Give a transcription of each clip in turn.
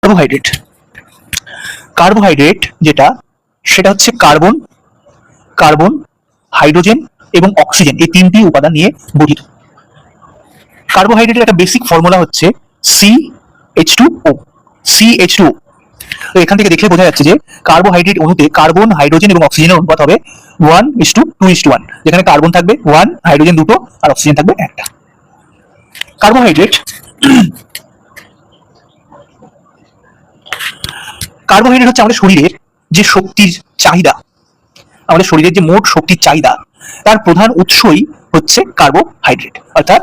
Carbohydrate carbohydrate যেটা সেটা হচ্ছে কার্বন কার্বন হাইড্রোজেন এবং অক্সিজেন এই তিনটি উপাদান নিয়ে গঠিত। কার্বোহাইড্রেটের একটা বেসিক ফর্মুলা হচ্ছে CH2O। তো এখান থেকে দেখলে বোঝা যাচ্ছে যে কার্বোহাইড্রেট অণুতে কার্বন হাইড্রোজেন এবং অক্সিজেনের অনুপাত হবে 1:2:1, যেখানে কার্বন থাকবে 1, হাইড্রোজেন 2 আর অক্সিজেন থাকবে 1। কার্বোহাইড্রেট হচ্ছে আমাদের শরীরের যে শক্তির চাহিদা, আমাদের শরীরের যে মোট শক্তির চাহিদা তার প্রধান উৎসই হচ্ছে কার্বোহাইড্রেট। অর্থাৎ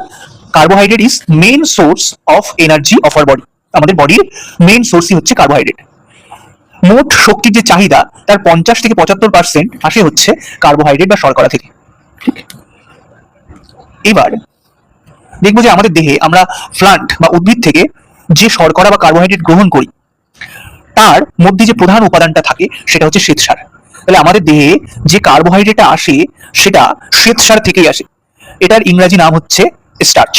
carbohydrate is main source of energy of our body. আমাদের বডির মেইন সোর্সই হচ্ছে কার্বোহাইড্রেট। মোট শক্তির যে চাহিদা তার 50 থেকে 75% আসে হচ্ছে কার্বোহাইড্রেট বা শর্করা থেকে। এবার দেখবো যে আমাদের দেহে আমরা প্লান্ট বা উদ্ভিদ থেকে যে শর্করা বা কার্বোহাইড্রেট গ্রহণ করি তার মধ্যে যে প্রধান উপাদানটা থাকে সেটা হচ্ছে শ্বেতসার। তাহলে আমাদের দেহে যে কার্বোহাইড্রেটটা আসে সেটা শ্বেতসার থেকেই আসে। এটার ইংরেজি নাম হচ্ছে স্টার্চ।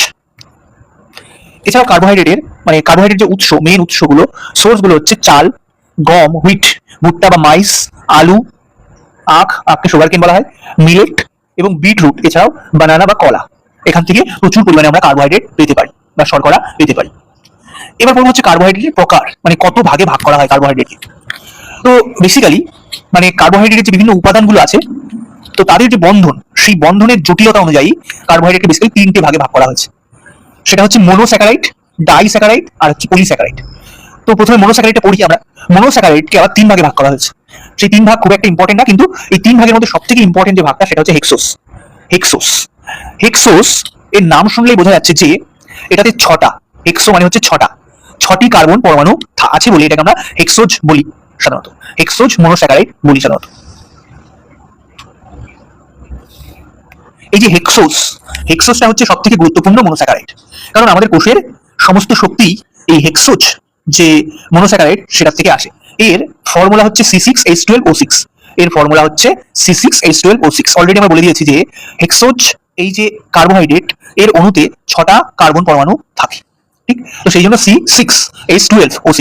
এছাড়াও কার্বোহাইড্রেট যে উৎস, মেইন উৎসগুলো, সোর্সগুলো হচ্ছে চাল, গম, হুইট, ভুট্টা বা মাইস, আলু, আখকে সুগারকেন বলা হয়, মিলেট এবং বিটরুট, এছাড়াও বানানা বা কলা। এখান থেকে প্রচুর পরিমাণে আমরা কার্বোহাইড্রেট পেতে পারি বা শর্করা পেতে পারি। এবার বলবো হচ্ছে কার্বোহাইড্রেটের প্রকার, কত ভাগে ভাগ করা হয় কার্বোহাইড্রেটকে। তো বেসিক্যালি কার্বোহাইড্রেটের যে বিভিন্ন উপাদানগুলো আছে তো তাদের যে বন্ধন, সেই বন্ধনের জটিলতা অনুযায়ী কার্বোহাইড্রেটকে বেসিক্যালি 3টে ভাগে ভাগ করা হয়েছে। সেটা হচ্ছে মোনোস্যাকারাইড, ডাইস্যাকারাইড আর হচ্ছে পলিস্যাকারাইড। তো প্রথমে মোনোস্যাকারাইডটা পড়ি আমরা। মোনোস্যাকারাইডকে আবার 3 ভাগে ভাগ করা হয়েছে। সেই 3 ভাগ খুব একটা ইম্পর্টেন্ট না, কিন্তু এই 3 ভাগের মধ্যে সবথেকে ইম্পর্টেন্ট যে ভাগটা সেটা হচ্ছে হেক্সোস। এর নাম শুনলেই বোঝা যাচ্ছে যে এটাতে 6টা, হেক্সো মানে হচ্ছে 6টি কার্বন পরমাণু আছে বলে এটাকে আমরা হেক্সোজ বলি সাধারণত। হেক্সোজ মোনোস্যাকারাইড বলি সাধারণত। এই যে হেক্সোসটা হচ্ছে সবথেকে গুরুত্বপূর্ণ মোনোস্যাকারাইড, কারণ আমাদের কোষের সমস্ত শক্তি এই হেক্সোজ যে মোনোস্যাকারাইড সেটা থেকে আসে। এর ফর্মুলা হচ্ছে C6H12O6। এর ফর্মুলা হচ্ছে C6H12O6। অলরেডি আমরা বলে দিয়েছি যে হেক্সোজ এই যে কার্বোহাইড্রেট এর অণুতে 6টা কার্বন পরমাণু থাকে, ঠিক? তো সেই জন্য C6H12O6।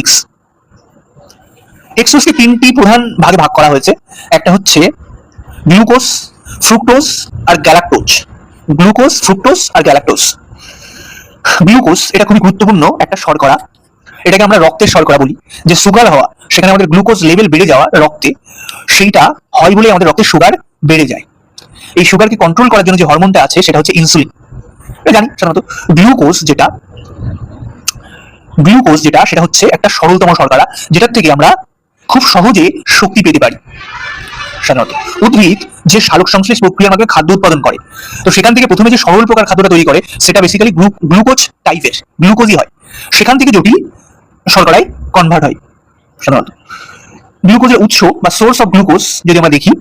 হেক্সোজকে 3টি প্রধান ভাগে ভাগ করা হয়েছে। একটা হচ্ছে গ্লুকোজ, ফ্রুক্টোজ আর গ্যালাক্টোজ। গ্লুকোজ এটা খুবই গুরুত্বপূর্ণ একটা শর্করা। এটাকে আমরা রক্তের শর্করা বলি। যে সুগার হওয়া, সেখানে আমাদের গ্লুকোজ লেভেল বেড়ে যাওয়া রক্তে, সেইটা হয় বলে আমাদের রক্তে সুগার বেড়ে যায়। এই সুগারকে কন্ট্রোল করার জন্য যে হরমোনটা আছে সেটা হচ্ছে ইনসুলিন। এটা জানি সাধারণত। গ্লুকোজ যেটা সেটা হচ্ছে একটা সরলতম শর্করা, যেটার থেকে আমরা খুব সহজে শক্তি পেতে পারি। সাধারণত উদ্ভিদ যে সালোক সংশ্লেষ প্রক্রিয়ার মাধ্যমে খাদ্য উৎপাদন করে, তো সেখান থেকে প্রথমে যে সরল প্রকার খাদ্যটা তৈরি করে সেটা বেসিক্যালি গ্লুকোজ টাইপের, গ্লুকোজই হয়। সেখান থেকে জটিল শর্করায় কনভার্ট হয় সাধারণত। গ্লুকোজের উৎস বা সোর্স অফ গ্লুকোজ যদি আমরা দেখি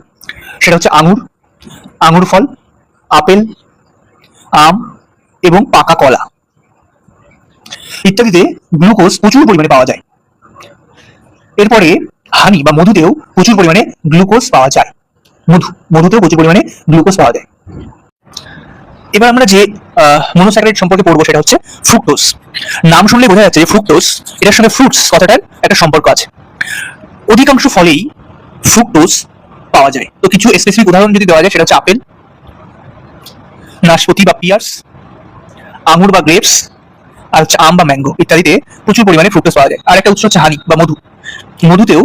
সেটা হচ্ছে আঙুর ফল, আপেল, আম এবং পাকা কলা ইত্যাদিতে গ্লুকোজ প্রচুর পরিমাণে পাওয়া যায়। এরপরে হানি বা মধুতেও প্রচুর পরিমাণে গ্লুকোজ পাওয়া যায়। মধুতেও প্রচুর পরিমাণে গ্লুকোজ পাওয়া যায়। এবার আমরা যে মোনোস্যাকারাইড সম্পর্কে পড়বো সেটা হচ্ছে ফ্রুক্টোজ। নাম শুনলে বোঝা যাচ্ছে যে ফ্রুক্টোজ, এটার সঙ্গে ফ্রুটস কথাটার একটা সম্পর্ক আছে। অধিকাংশ ফলেই ফ্রুক্টোজ পাওয়া যায়। তো কিছু স্পেসিফিক উদাহরণ যদি দেওয়া যায় সেটা হচ্ছে আপেল, নাশপাতি বা পিয়ার্স, আঙুর বা গ্রেপস, আর হচ্ছে আম বা ম্যাঙ্গো ইত্যাদিতে প্রচুর পরিমাণে ফ্রুক্টোজ পাওয়া যায়। আর একটা উৎস হচ্ছে হানি বা মধুতেও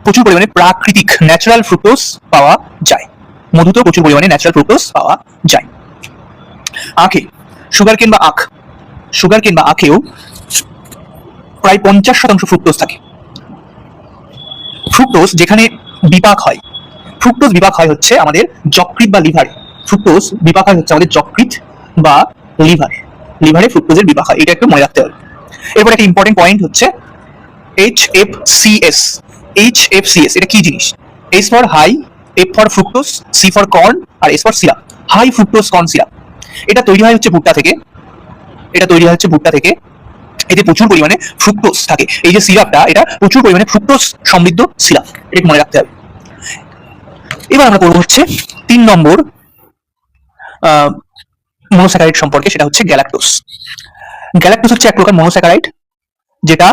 প্রচুর পরিমাণে প্রাকৃতিক ন্যাচারাল ফ্রুক্টোজ পাওয়া যায়। আখে সুগারকেন বা আখেও প্রায় 50% ফ্রুক্টোজ থাকে। ফ্রুক্টোজ যেখানে ফ্রুক্টোজ বিপাক হয় হচ্ছে আমাদের যকৃৎ বা লিভারে। লিভারে ফ্রুক্টোজের বিপাক হয়, এটা একটু মনে রাখতে হবে। এরপর একটা ইম্পর্টেন্ট পয়েন্ট হচ্ছে HFCS। এটা কি জিনিস? H for high, F for fructose, C for corn আর S for syrup. High fructose corn syrup এটা তৈরি হয় হচ্ছে ভুট্টা থেকে। এতে প্রচুর পরিমাণে ফ্রুক্টোজ থাকে। এই যে সিরাপটা, এটা প্রচুর পরিমাণে ফ্রুক্টোজ সমৃদ্ধ সিরাপ, এটা মনে রাখতে হবে। এবার আমরা পড়ব হচ্ছে 3 নম্বর মোনোস্যাকারাইড সম্পর্কে, সেটা হচ্ছে গ্যালাক্টোজ। গ্যালাক্টোজ হচ্ছে এক প্রকার মোনোস্যাকারাইড যেটা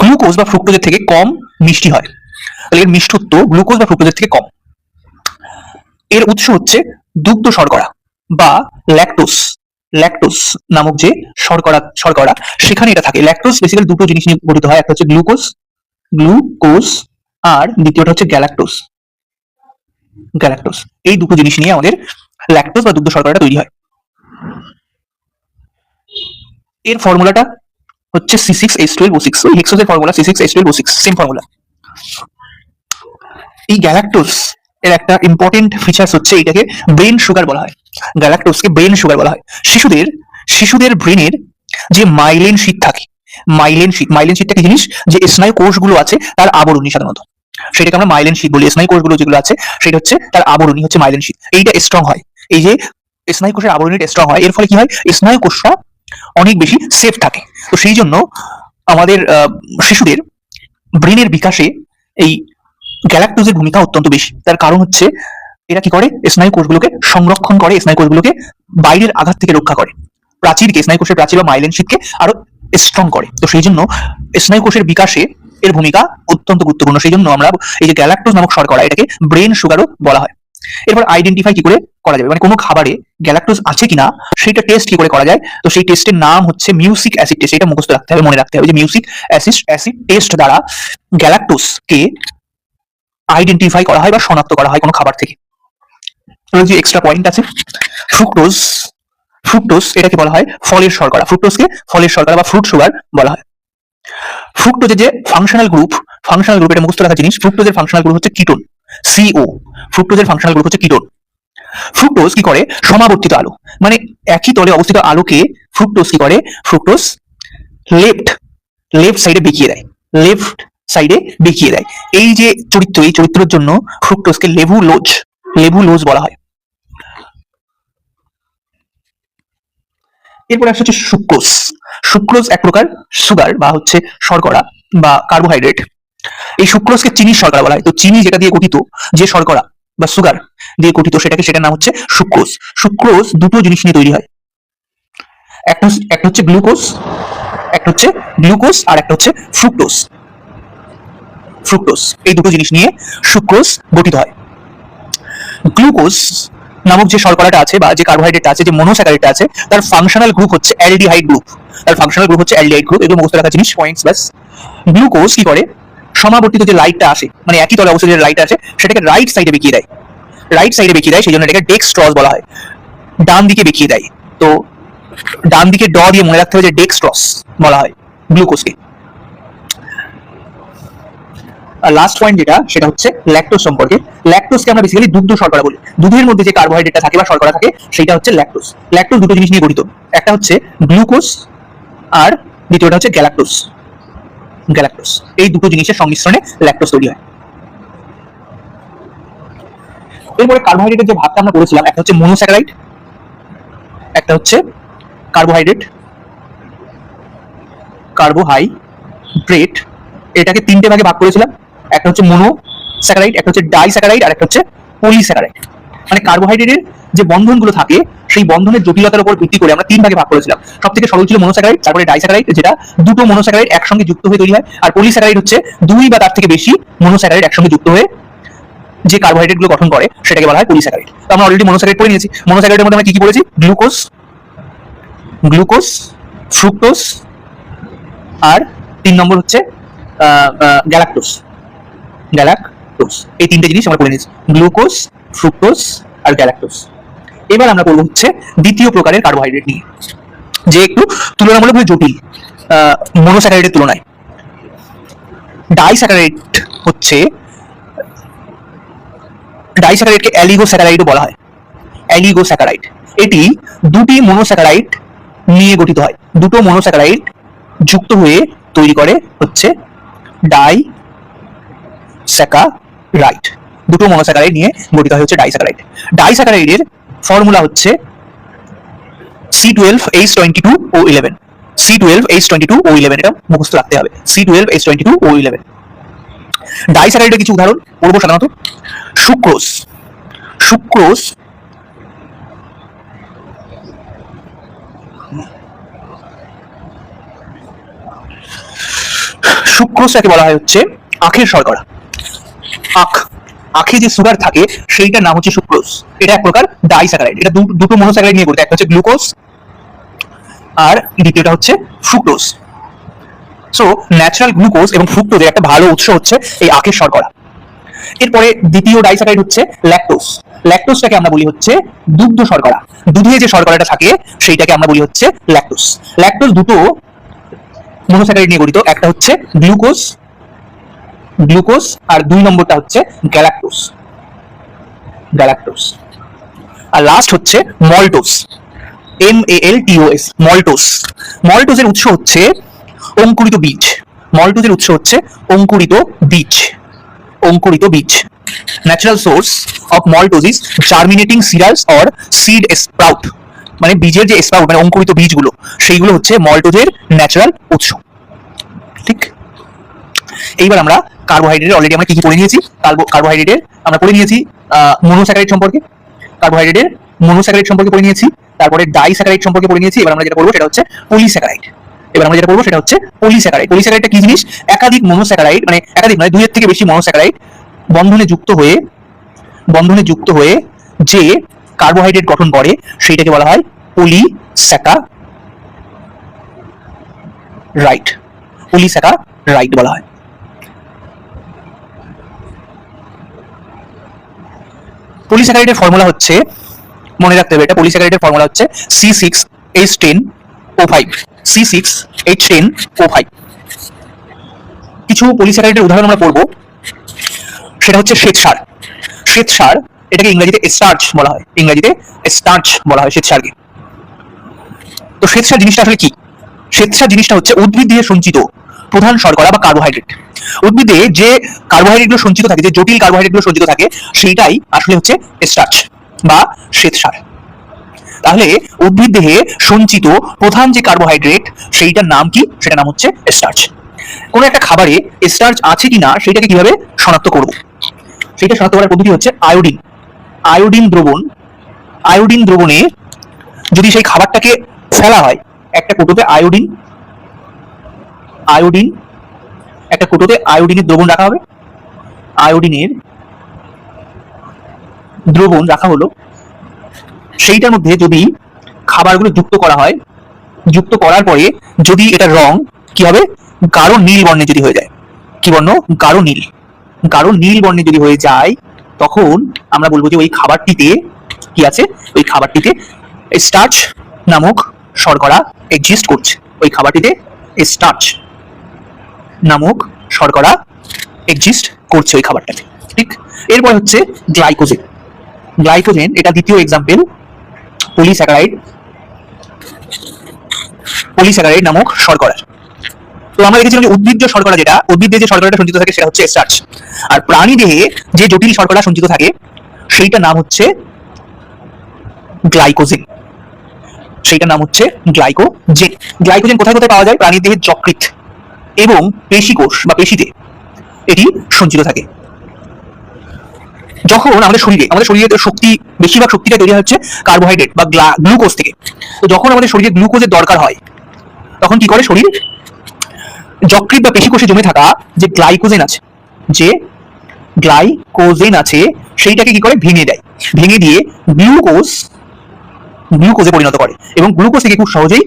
গ্লুকোজ বা ফ্রুক্টোজের থেকে কম মিষ্টি হয়, তাহলে এর মিষ্টত্ব গ্লুকোজ বা ফ্রুক্টোজের থেকে কম। এর উৎস হচ্ছে দুগ্ধ শর্করা বা ল্যাকটোস। ল্যাকটোস নামক যে শর্করা সেখানে এটা থাকে। ল্যাকটোস বেসিক্যালি দুটো জিনিস নিয়ে গঠিত হয়, একটা হচ্ছে গ্লুকোজ গ্লুকোজ আর দ্বিতীয়টা হচ্ছে গ্যালাক্টোস। গ্যালাক্টোস এই দুটো জিনিস নিয়ে আমাদের ল্যাকটোস বা দুগ্ধ শর্করাটা তৈরি হয়। এর ফর্মুলাটা হচ্ছে C6H12O6। ওই হেক্সোজের ফর্মুলা C6H12O6, সেম ফর্মুলা। এই গ্যালাক্টোস এর একটা ইম্পর্টেন্ট ফিচার্স হচ্ছে এটাকে ব্রেন সুগার বলা হয়। গ্যালাক্টোসকে ব্রেন সুগার বলা হয়। শিশুদের ব্রেনের যে মাইলিন শীট থাকে, মাইলিন শীটটা কি জিনিস? যে স্নায়ু কোষগুলো আছে তার আবরণী, সাধারণত সেটাকে আমরা মাইলিন শীট বলি। স্নায়ু কোষগুলো যেগুলো আছে সেটা হচ্ছে তার আবরণী, হচ্ছে মাইলিন শীট। এইটা স্ট্রং হয়, এই যে স্নায়ু কোষের আবরণীটা স্ট্রং হয়, এর ফলে কি হয়? স্নায়ু কোষটা অনেক বেশি সেফ থাকে। তো সেই জন্য আমাদের শিশুদের ব্রেনের বিকাশে এই গ্যালাক্টোজের ভূমিকা অত্যন্ত বেশি। তার কারণ হচ্ছে এরা কি করে? স্নায়ু কোষগুলোকে সংরক্ষণ করে, স্নায়ু কোষগুলোকে বাইরের আঘাত থেকে রক্ষা করে, প্রাচীরকে, স্নায়ু কোষের প্রাচীর বা মাইলিন শীটকে আরো স্ট্রং করে। তো সেই জন্য স্নায়ু কোষের বিকাশে এর ভূমিকা অত্যন্ত গুরুত্বপূর্ণ। সেই জন্য আমরা এই যে গ্যালাক্টোজ নামক শর্করা, এটাকে ব্রেন সুগারও বলা হয়। এরপর আইডেন্টিফাই কি করে করা যাবে, মানে কোনো খাবারে গ্যালাক্টোজ আছে কিনা সেটা টেস্ট কি করে করা যায়? তো সেই টেস্টের নাম হচ্ছে মিউসিক অ্যাসিড টেস্ট। এটা মুখস্থ রাখতে হবে, মনে রাখতে হবে যে মিউসিক অ্যাসিড টেস্ট দ্বারা গ্যালাক্টোজকে আইডেন্টিফাই করা হয় বা শনাক্ত করা হয় কোনো খাবার থেকে। যে এক্সট্রা পয়েন্ট আছে, ফ্রুক্টোজ। ফ্রুক্টোজ এটাকে বলা হয় ফলের শর্করা। ফ্রুক্টোজকে ফলের শর্করা বা ফ্রুট সুগার বলা হয়। ফ্রুক্টোজের যে ফাংশনাল গ্রুপ এটা মুখস্থ রাখা জিনিস। ফ্রুক্টোজের ফাংশনাল গ্রুপ হচ্ছে কিটোন, CO। ফ্রুক্টোজের ফাংশনাল গ্রুপ হচ্ছে কিটোন। ফ্রুক্টোজ কি করে? সমাবর্তিত আলো, মানে একই তলে অবস্থিত আলোকে ফ্রুক্টোজ কি করে? ফ্রুক্টোজ লেফট সাইডে বেঁকিয়ে দেয়, লেফট সাইডে বেঁকিয়ে দেয়। এই যে চরিত্র, এই চরিত্রের জন্য ফ্রুক্টোজকে লেবুলোজ বলা হয়। এরপর আসছে সুক্রোজ। সুক্রোজ এক প্রকার সুগার বা হচ্ছে শর্করা বা কার্বোহাইড্রেট। এই সুক্রোজকে চিনির শর্করা বলা হয়। তো চিনি যেটা দিয়ে গঠিত, যে শর্করা বা সুগার দিয়ে গঠিত, সেটার নাম হচ্ছে সুক্রোজ। সুক্রোজ দুটো জিনিস নিয়ে তৈরি হয়, একটা হচ্ছে গ্লুকোজ আর একটা হচ্ছে ফ্রুক্টোজ। এই দুটো জিনিস নিয়ে সুক্রোজ গঠিত হয়। গ্লুকোজ নামক যে শর্করাটা আছে বা যে কার্বোহাইড্রেটটা আছে, যে মনোস্যাকারাইডটা আছে, তার ফাংশনাল গ্রুপ হচ্ছে অ্যালডিহাইড গ্রুপ। এগুলো মুখস্থ রাখা জিনিস, পয়েন্টস ব্যাস। গ্লুকোজ কি করে? সমাবর্তিত যে লাইটটা আসে, মানে একই তলে অবস্থিত যে লাইট আছে, সেটাকে রাইট সাইডে বেঁকিয়ে দেয়। সেই জন্য এটাকে ডেক্সট্রস বলা হয়, ডান দিকে বেঁকিয়ে দেয়। তো ডান দিকে ড দিয়ে মনে রাখতে হবে যে ডেক্সট্রস বলা হয় গ্লুকোজকে। আর লাস্ট পয়েন্ট যেটা, সেটা হচ্ছে ল্যাকটোজ সম্পর্কে। ল্যাকটোজকে আমরা বেসিক্যালি দুগ্ধ শর্করা বলি। দুধের মধ্যে যে কার্বোহাইড্রেটটা থাকে বা শর্করা থাকে, সেটা হচ্ছে ল্যাকটোজ। ল্যাকটোজ দুটো জিনিস নিয়ে গঠিত, একটা হচ্ছে গ্লুকোজ আর দ্বিতীয়টা হচ্ছে গ্যালাক্টোজ। এই দুটো জিনিসের সংমিশ্রণে ল্যাকটোজ তৈরি হয়। এরপরে কার্বোহাইড্রেটের যে ভাগটা আমরা করেছিলাম, একটা হচ্ছে মনোস্যাকারাইড, একটা হচ্ছে কার্বোহাইড্রেট। এটাকে তিনটে ভাগে ভাগ করেছিলাম, একটা হচ্ছে মনোস্যাকারাইড, একটা হচ্ছে ডাইস্যাকারাইড আর একটা হচ্ছে পলিস্যাকারাইড। মানে কার্বোহাইড্রেটের যে বন্ধনগুলো থাকে, সেই বন্ধনের জটিলতার উপর ভিত্তি করে আমরা তিন ভাগে ভাগ করেছিলাম। সবথেকে সরল ছিল মনোস্যাকারাইড, তারপরে ডাইস্যাকারাইড, যেটা দুটো মনোস্যাকারাইড একসঙ্গে যুক্ত হয়ে তৈরি হয়, আর পলিস্যাকারাইড হচ্ছে দুই বা তার থেকে বেশি মনোস্যাকারাইড একসঙ্গে যুক্ত হয়ে যে কার্বোহাইড্রেট গুলো গঠন করে, সেটাকে বলা হয় পলিস্যাকারাইড। তো আমরা অলরেডি মনোস্যাকারাইড পড়ে নিয়েছি। মনোস্যাকারাইডের মধ্যে আমরা কি পড়েছি? গ্লুকোজ, ফ্রুক্টোজ আর 3 নম্বর হচ্ছে গ্যালাক্টোজ। এই তিনটে জিনিস আমরা পড়ে নিয়েছি, গ্লুকোজ, ফ্রুক্টোজ আর গ্যালাক্টোজ। এবার আমরা পড়বো হচ্ছে দ্বিতীয় প্রকারের কার্বোহাইড্রেট নিয়ে, যে একটু তুলনামূলকভাবে জটিল মনোস্যাকারাইডের তুলনায়। ডাইস্যাকারাইডকে অ্যালিগোস্যাকারাইডও বলা হয়। এটি দুটি মনোস্যাকারাইড নিয়ে গঠিত হয়। দুটো মনোস্যাকারাইড যুক্ত হয়ে তৈরি করে হচ্ছে ডাইস্যাকারাইড। দুটো মনোস্যাকারাইড নিয়ে গঠিত হয় হচ্ছে ডাইস্যাকারাইড। ডাইস্যাকারাইডের ফর্মুলা হচ্ছে C12H22O11। এটা মুখস্থ রাখতে হবে, C12H22O11। ডাইস্যাকারাইডের কিছু উদাহরণ পড়বো সাধারণত। সুক্রোজ সুক্রোজটাকে বলা হয় হচ্ছে আখের শর্করা। আখে যে সুগার থাকে সেইটার নাম হচ্ছে সুক্রোজ। এটা এক প্রকার ডাইস্যাকারাইড। এটা দুটো মনোস্যাকারাইড নিয়ে গঠিত, একটা হচ্ছে গ্লুকোজ আর দ্বিতীয়টা হচ্ছে ফ্রুক্টোজ। সো ন্যাচারাল গ্লুকোজ এবং ফ্রুক্টোজের একটা ভালো উৎস হচ্ছে এই আখের শর্করা। এরপরে দ্বিতীয় ডাইস্যাকারাইড হচ্ছে ল্যাকটোজ। ল্যাকটোজটাকে আমরা বলি হচ্ছে দুগ্ধ শর্করা। দুধে যে শর্করাটা থাকে সেইটাকে আমরা বলি হচ্ছে ল্যাকটোজ। ল্যাকটোজ দুটো মনোস্যাকারাইড নিয়ে গঠিত, একটা হচ্ছে গ্লুকোজ আর 2 নম্বরটা হচ্ছে গ্যালাক্টোজ। আর লাস্ট হচ্ছে মল্টোজ, MALTOS, মল্টোজ। মল্টোজের উৎস হচ্ছে অঙ্কুরিত বীজ। অঙ্কুরিত বীজ। Natural source of maltose is germinating cereals or seed sprout. মানে বীজের যে স্প্রাউট মানে অঙ্কুরিত বীজগুলো সেইগুলো হচ্ছে মল্টোজের ন্যাচারাল উৎস। ঠিক, এইবার আমরা কার্বোহাইড্রেট অলরেডি আমরা কি কি পড়ে নিয়েছি। কার্বোহাইড্রেটের আমরা পড়ে নিয়েছি মনোস্যাকারাইড সম্পর্কে, পড়ে নিয়েছি, তারপরে ডাইস্যাকারাইড সম্পর্কে পড়ে নিয়েছি। এবার আমরা যেটা পড়বো সেটা হচ্ছে পলিস্যাকারাইড। পলিস্যাকারাইডটা কি জিনিস? একাধিক মনোস্যাকারাইড, মানে একাধিক নয়, 2 এর থেকে বেশি মনোস্যাকারাইড বন্ধনে যুক্ত হয়ে যে কার্বোহাইড্রেট গঠন করে সেইটাকে বলা হয় পলিস্যাকারাইড বলা হয়। পলিস্যাকারাইডের ফর্মুলা হচ্ছে, মনে রাখতে হবে এটা, পলিস্যাকারাইডের ফর্মুলা হচ্ছে C6H10O5। কিছু পলিস্যাকারাইডের উদাহরণ আমরা পড়বো, সেটা হচ্ছে শ্বেতসার। এটাকে ইংরেজিতে স্টার্চ বলা হয়, শ্বেতসারকে। তো শ্বেতসার জিনিসটা আসলে কি? শ্বেতসার জিনিসটা হচ্ছে উদ্ভিদ দিয়ে সঞ্চিত প্রধান শর্করা বা কার্বোহাইড্রেট। উদ্ভিদে যে কার্বোহাইড্রেটগুলো সঞ্চিত থাকে, যে জটিল কার্বোহাইড্রেটগুলো সঞ্চিত থাকে, সেইটাই আসলে হচ্ছে স্টার্চ বা শ্বেতসার। তাহলে উদ্ভিদ দেহে সঞ্চিত প্রধান যে কার্বোহাইড্রেট সেইটার নাম কি? সেটার নাম হচ্ছে স্টার্চ। কোনো একটা খাবারে স্টার্চ আছে কিনা সেটাকে কিভাবে শনাক্ত করব? সেটা শনাক্ত করার পদ্ধতি হচ্ছে আয়োডিন দ্রবণে যদি সেই খাবারটাকে ফেলা হয়, একটা কোটোতে আয়োডিনের দ্রবণ রাখা হবে, রাখা হলো, সেইটার মধ্যে যদি খাবারগুলো যুক্ত করা হয়, যুক্ত করার পরে যদি এটা রং কি হবে? গাঢ় নীল বর্ণে যদি হয়ে যায়। কি বর্ণ? গাঢ় নীল বর্ণে যদি হয়ে যায়, তখন আমরা বলবো যে ওই খাবারটিতে কি আছে? ওই খাবারটিতে স্টার্চ নামক শর্করা এক্সিস্ট করছে। ওই খাবারটাতে। ঠিক, এরপর হচ্ছে গ্লাইকোজেন। এটা দ্বিতীয় এক্সাম্পল পলিস্যাকারাইড নামক শর্করা। তো আমরা দেখেছিলাম যে উদ্ভিজ্জ শর্করা, যেটা উদ্ভিদে যে শর্করাটা সঞ্চিত থাকে সেটা হচ্ছে স্টার্চ, আর প্রাণী দেহে যে জটিল শর্করা সঞ্চিত থাকে সেইটার নাম হচ্ছে গ্লাইকোজেন। গ্লাইকোজেন কোথায় কোথায় পাওয়া যায়? প্রাণীর দেহের যকৃৎ এবং পেশিকোষ বা পেশিতে এটি সঞ্চিত থাকে। যখন আমাদের শরীরে শক্তি, বেশিরভাগ শক্তিটা তৈরি হচ্ছে কার্বোহাইড্রেট বা গ্লুকোজ থেকে। তো যখন আমাদের শরীরে গ্লুকোজের দরকার হয়, তখন কি করে শরীর? যকৃৎ বা পেশিকোষে জমে থাকা যে গ্লাইকোজেন আছে সেইটাকে কি করে? ভেঙে দেয়। ভেঙে দিয়ে গ্লুকোজে পরিণত করে, এবং গ্লুকোজ থেকে খুব সহজেই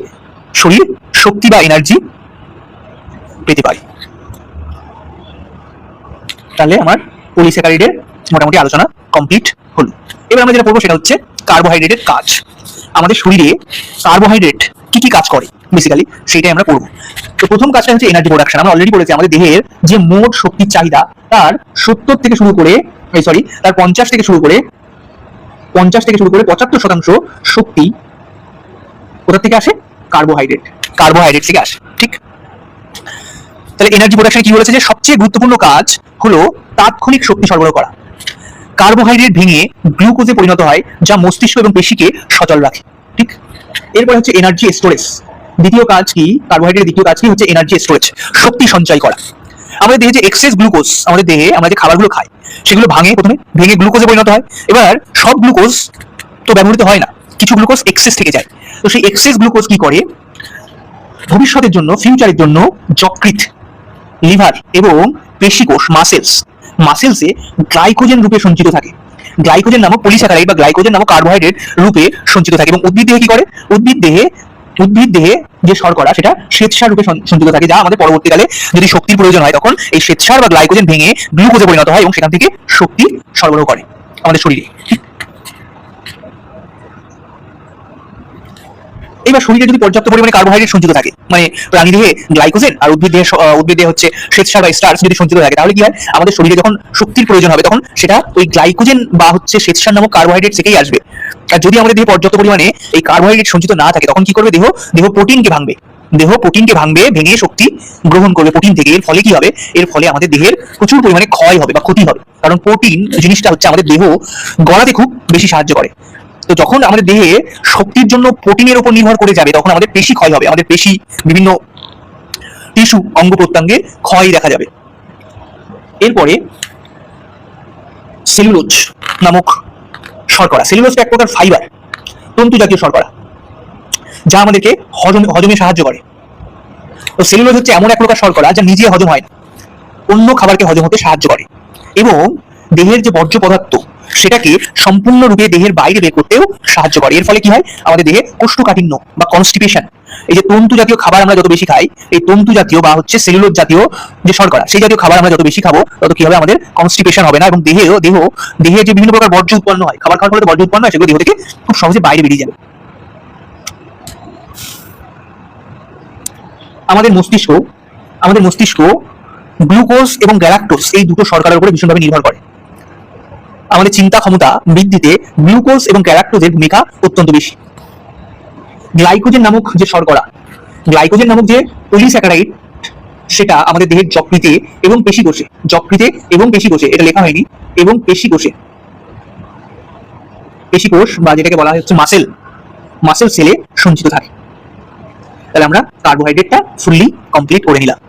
শরীর শক্তি বা এনার্জি পেতে পারে। তাহলে আমার পলিস্যাকারাইডের মোটামুটি আলোচনা কমপ্লিট হলো। এবার আমরা যেটা পড়বো সেটা হচ্ছে কার্বোহাইড্রেটের কাজ। আমাদের শরীরে কার্বোহাইড্রেট কি কি কাজ করে বেসিক্যালি সেটাই আমরা পড়বো। তো প্রথম কাজটা হচ্ছে এনার্জি প্রোডাকশন। আমরা অলরেডি পড়েছি আমাদের দেহের যে মোট শক্তির চাহিদা, তার 50 থেকে শুরু করে 75% শক্তি কোথা থেকে আসে? কার্বোহাইড্রেট থেকে আসে। ঠিক, তাহলে এনার্জি প্রোডাকশন কি বলেছে? যে সবচেয়ে গুরুত্বপূর্ণ কাজ হলো তাৎক্ষণিক শক্তি সরবরাহ করা। কার্বোহাইড্রেট ভেঙে গ্লুকোজে পরিণত হয়, যা মস্তিষ্ক এবং পেশিকে সচল রাখে। ঠিক, এরপর হচ্ছে এনার্জি স্টোরেজ। দ্বিতীয় কাজ কি? কার্বোহাইড্রেটের দ্বিতীয় কাজ কি হচ্ছে এনার্জি স্টোরেজ, শক্তি সঞ্চয় করা। আমাদের দেহে যে এক্সেস গ্লুকোজ, আমাদের দেহে আমরা যে খাবারগুলো খাই সেগুলো প্রথমে ভেঙে গ্লুকোজে পরিণত হয়। এবার সব গ্লুকোজ তো ব্যবহৃত হয় না, কিছু গ্লুকোজ এক্সেস থেকে যায়। তো সেই এক্সেস গ্লুকোজ কি করে? ভবিষ্যতের জন্য, ফিউচারের জন্য লিভার এবং পেশিকোষ মাসেলসে গ্লাইকোজেন রূপে সঞ্চিত থাকে। গ্লাইকোজেন নামক পলিস্যাকারাইড বা গ্লাইকোজেন নামক কার্বোহাইড্রেট রূপে সঞ্চিত থাকে। এবং উদ্ভিদ দেহে কি করে? উদ্ভিদ দেহে যে শর্করা সেটা শ্বেতসার রূপে সঞ্চিত থাকে, যা আমাদের পরবর্তীকালে যদি শক্তির প্রয়োজন হয় তখন এই শ্বেতসার বা গ্লাইকোজেন ভেঙে গ্লুকোজে পরিণত হয় এবং সেখান থেকে শক্তি সরবরাহ করে আমাদের শরীরে। এবার শরীরে যদি পর্যাপ্ত পরিমাণে কার্বোহাইড্রেট সঞ্চিত থাকে, মানে প্রাণীদেহে গ্লাইকোজেন আর উদ্ভিদ দেহে হচ্ছে শ্বেতসার বা স্টার্চ যদি সঞ্চিত থাকে, তাহলে কি হয়? আমাদের শরীরে যখন শক্তির প্রয়োজন হবে তখন সেটা ওই গ্লাইকোজেন বা হচ্ছে শ্বেতসার নামক কার্বোহাইড্রেট থেকেই আসবে। আর যদি আমাদের দেহে পর্যাপ্ত পরিমাণে এই কার্বোহাইড্রেট সঞ্চিত না থাকে তখন কি করবে? দেহ প্রোটিনকে ভাঙবে, ভেঙে শক্তি গ্রহণ করবে প্রোটিন থেকে। এর ফলে কি হবে? এর ফলে আমাদের দেহের প্রচুর পরিমাণে ক্ষয় হবে বা ক্ষতি হবে, কারণ প্রোটিন জিনিসটা হচ্ছে আমাদের দেহ গড়াতে খুব বেশি সাহায্য করে। তো যখন আমাদের দেহে শক্তির জন্য প্রোটিনের উপর নির্ভর করে যাবে তখন আমাদের পেশি ক্ষয় হবে, আমাদের পেশি বিভিন্ন টিস্যু অঙ্গ প্রত্যঙ্গের ক্ষয় দেখা যাবে। এরপরে সেলুলোজ নামক শর্করা। সেলুলোজটা এক প্রকার ফাইবার, তন্তু জাতীয় শর্করা, যা আমাদেরকে হজমে সাহায্য করে। তো সেলুলোজ হচ্ছে এমন এক প্রকার শর্করা যা নিজে হজম হয় না, অন্য খাবারকে হজম হতে সাহায্য করে এবং দেহের যে বর্জ্য পদার্থ সেটাকে সম্পূর্ণরূপে দেহের বাইরে বের করতেও সাহায্য করে। এর ফলে কি হয়? আমাদের দেহে কোষ্ঠকাঠিন্য বা কনস্টিপেশন, এই যে তন্তু জাতীয় খাবার আমরা যত বেশি খাই, এই তন্তু জাতীয় বা হচ্ছে সেলুলোজ জাতীয় যে শর্করা সেই জাতীয় খাবার আমরা যত বেশি খাবো তত কি হবে? আমাদের কনস্টিপেশন হবে না এবং দেহে যে বিভিন্ন প্রকার বর্জ্য উৎপন্ন হয়, খাবার খাওয়ার ফলে বর্জ্য উৎপন্ন হয়, সেগুলো দেহ থেকে খুব সহজে বাইরে বেরিয়ে যাবে। আমাদের মস্তিষ্ক গ্লুকোজ এবং গ্যালাক্টোজ এই দুটো শর্করার উপরে ভীষণভাবে নির্ভর করে। আমাদের চিন্তা ক্ষমতা বৃদ্ধিতে গ্লুকোজ এবং গ্যালাক্টোজের ভূমিকা অত্যন্ত বেশি। গ্লাইকোজেন নামক যে শর্করা, গ্লাইকোজেন নামক যে পলিস্যাকারাইড, সেটা আমাদের দেহের যকৃতে এবং পেশিকোষে, এটা লেখা হয়নি, এবং পেশিকোষ বা যেটাকে বলা হয় হচ্ছে মাসেল সেলে সঞ্চিত থাকে। তাহলে আমরা কার্বোহাইড্রেটটা ফুললি কমপ্লিট করে নিলাম।